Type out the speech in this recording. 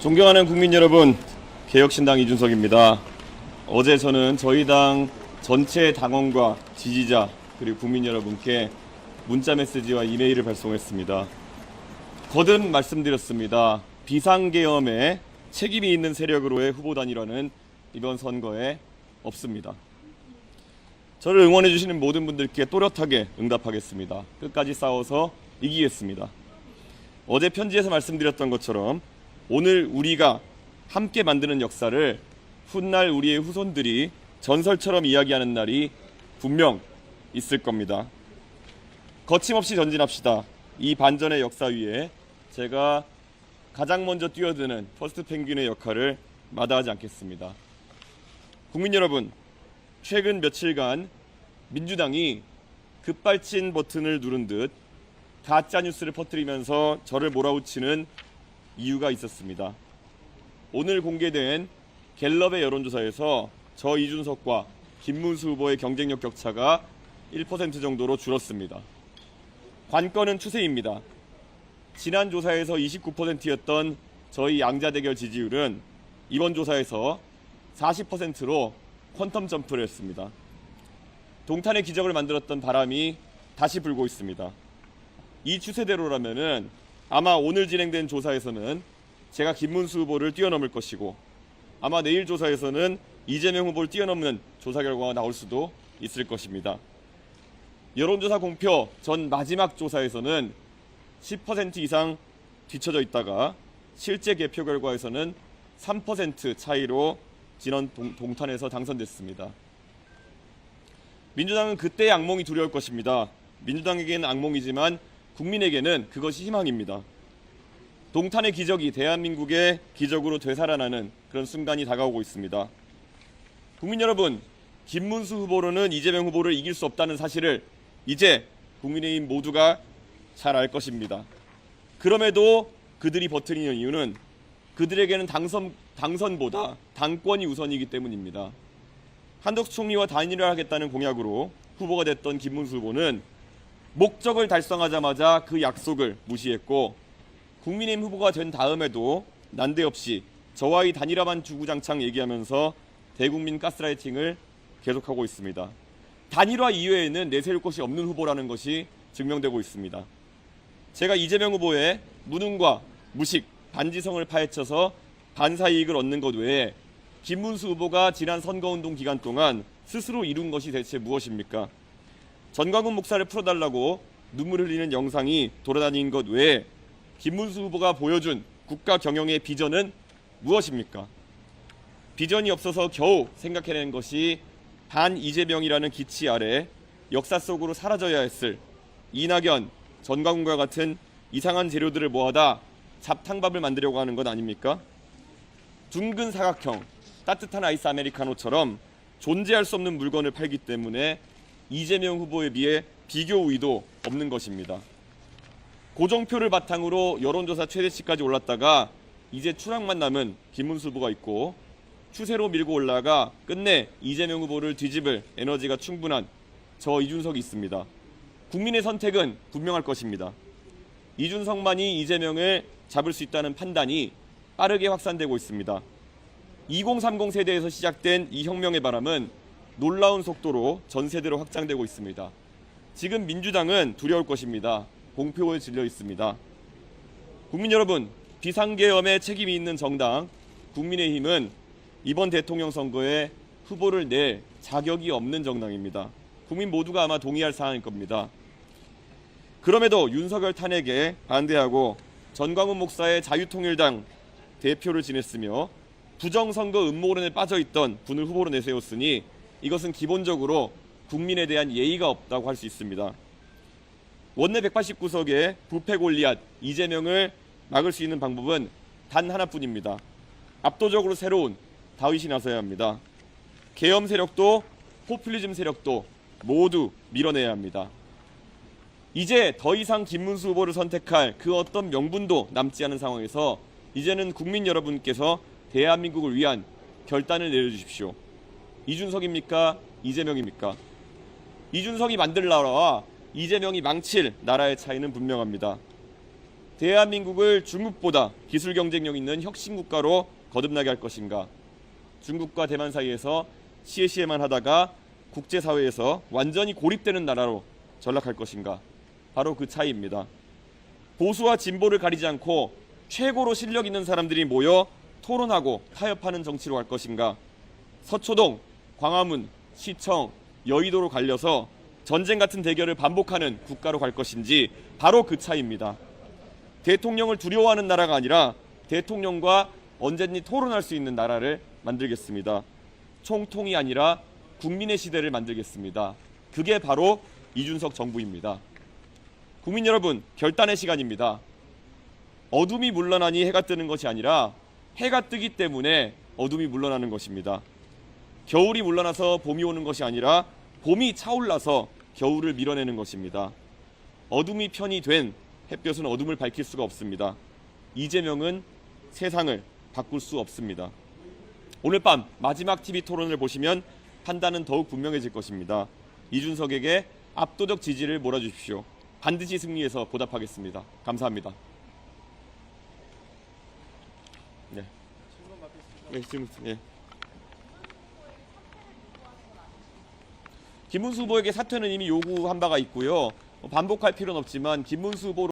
존경하는 국민 여러분, 개혁신당 이준석입니다. 어제 저는 저희 당 전체 당원과 지지자 그리고 국민 여러분께 문자 메시지와 이메일을 발송했습니다. 거듭 말씀드렸습니다. 비상계엄에 책임이 있는 세력으로의 후보 단일화는 이번 선거에 없습니다. 저를 응원해 주시는 모든 분들께 또렷하게 응답하겠습니다. 끝까지 싸워서 이기겠습니다. 어제 편지에서 말씀드렸던 것처럼 오늘 우리가 함께 만드는 역사를 훗날 우리의 후손들이 전설처럼 이야기하는 날이 분명 있을 겁니다. 거침없이 전진합시다. 이 반전의 역사 위에 제가 가장 먼저 뛰어드는 퍼스트 펭귄의 역할을 마다하지 않겠습니다. 국민 여러분, 최근 며칠간 민주당이 급발진 버튼을 누른 듯 가짜 뉴스를 퍼뜨리면서 저를 몰아붙이는 이유가 있었습니다. 오늘 공개된 갤럽의 여론조사에서 저 이준석과 김문수 후보의 경쟁력 격차가 1% 정도로 줄었습니다. 관건은 추세입니다. 지난 조사에서 29%였던 저희 양자 대결 지지율은 이번 조사에서 40%로 퀀텀 점프를 했습니다. 동탄의 기적을 만들었던 바람이 다시 불고 있습니다. 이 추세대로라면은 아마 오늘 진행된 조사에서는 제가 김문수 후보를 뛰어넘을 것이고 아마 내일 조사에서는 이재명 후보를 뛰어넘는 조사 결과가 나올 수도 있을 것입니다. 여론조사 공표 전 마지막 조사에서는 10% 이상 뒤처져 있다가 실제 개표 결과에서는 3% 차이로 지난 동탄에서 당선됐습니다. 민주당은 그때의 악몽이 두려울 것입니다. 민주당에게는 악몽이지만 국민에게는 그것이 희망입니다. 동탄의 기적이 대한민국의 기적으로 되살아나는 그런 순간이 다가오고 있습니다. 국민 여러분, 김문수 후보로는 이재명 후보를 이길 수 없다는 사실을 이제 국민의힘 모두가 잘 알 것입니다. 그럼에도 그들이 버티는 이유는 그들에게는 당선보다 당권이 우선이기 때문입니다. 한덕수 총리와 단일화하겠다는 공약으로 후보가 됐던 김문수 후보는 목적을 달성하자마자 그 약속을 무시했고 국민의힘 후보가 된 다음에도 난데없이 저와의 단일화만 주구장창 얘기하면서 대국민 가스라이팅을 계속하고 있습니다. 단일화 이외에는 내세울 것이 없는 후보라는 것이 증명되고 있습니다. 제가 이재명 후보의 무능과 무식, 반지성을 파헤쳐서 반사이익을 얻는 것 외에 김문수 후보가 지난 선거운동 기간 동안 스스로 이룬 것이 대체 무엇입니까? 전광훈 목사를 풀어달라고 눈물 흘리는 영상이 돌아다닌 것 외에 김문수 후보가 보여준 국가 경영의 비전은 무엇입니까? 비전이 없어서 겨우 생각해낸 것이 반 이재명이라는 기치 아래 역사 속으로 사라져야 했을 이낙연, 전광훈과 같은 이상한 재료들을 모아다 잡탕밥을 만들려고 하는 것 아닙니까? 둥근 사각형, 따뜻한 아이스 아메리카노처럼 존재할 수 없는 물건을 팔기 때문에 이재명 후보에 비해 비교 우위도 없는 것입니다. 고정표를 바탕으로 여론조사 최대치까지 올랐다가 이제 추락만 남은 김문수 후보가 있고 추세로 밀고 올라가 끝내 이재명 후보를 뒤집을 에너지가 충분한 저 이준석이 있습니다. 국민의 선택은 분명할 것입니다. 이준석만이 이재명을 잡을 수 있다는 판단이 빠르게 확산되고 있습니다. 2030 세대에서 시작된 이 혁명의 바람은 놀라운 속도로 전 세대로 확장되고 있습니다. 지금 민주당은 두려울 것입니다. 공표에 질려 있습니다. 국민 여러분, 비상계엄에 책임이 있는 정당 국민의힘은 이번 대통령 선거에 후보를 낼 자격이 없는 정당입니다. 국민 모두가 아마 동의할 사항일 겁니다. 그럼에도 윤석열 탄핵에 반대하고 전광훈 목사의 자유통일당 대표를 지냈으며 부정선거 음모론에 빠져있던 분을 후보로 내세웠으니 이것은 기본적으로 국민에 대한 예의가 없다고 할 수 있습니다. 원내 189석의 부패 골리앗 이재명을 막을 수 있는 방법은 단 하나뿐입니다. 압도적으로 새로운 다윗이 나서야 합니다. 계엄 세력도 포퓰리즘 세력도 모두 밀어내야 합니다. 이제 더 이상 김문수 후보를 선택할 그 어떤 명분도 남지 않은 상황에서 이제는 국민 여러분께서 대한민국을 위한 결단을 내려주십시오. 이준석입니까? 이재명입니까? 이준석이 만들 나라와 이재명이 망칠 나라의 차이는 분명합니다. 대한민국을 중국보다 기술 경쟁력 있는 혁신 국가로 거듭나게 할 것인가? 중국과 대만 사이에서 시에시에만 하다가 국제사회에서 완전히 고립되는 나라로 전락할 것인가? 바로 그 차이입니다. 보수와 진보를 가리지 않고 최고로 실력 있는 사람들이 모여 토론하고 타협하는 정치로 갈 것인가? 서초동, 광화문, 시청, 여의도로 갈려서 전쟁 같은 대결을 반복하는 국가로 갈 것인지 바로 그 차이입니다. 대통령을 두려워하는 나라가 아니라 대통령과 언제든지 토론할 수 있는 나라를 만들겠습니다. 총통이 아니라 국민의 시대를 만들겠습니다. 그게 바로 이준석 정부입니다. 국민 여러분, 결단의 시간입니다. 어둠이 물러나니 해가 뜨는 것이 아니라 해가 뜨기 때문에 어둠이 물러나는 것입니다. 겨울이 물러나서 봄이 오는 것이 아니라 봄이 차올라서 겨울을 밀어내는 것입니다. 어둠이 편이 된 햇볕은 어둠을 밝힐 수가 없습니다. 이재명은 세상을 바꿀 수 없습니다. 오늘 밤 마지막 TV 토론을 보시면 판단은 더욱 분명해질 것입니다. 이준석에게 압도적 지지를 몰아주십시오. 반드시 승리해서 보답하겠습니다. 감사합니다. 네. 네, 지금 예. 김문수 후보에게 사퇴는 이미 요구한 바가 있고요. 반복할 필요는 없지만 김문수 후보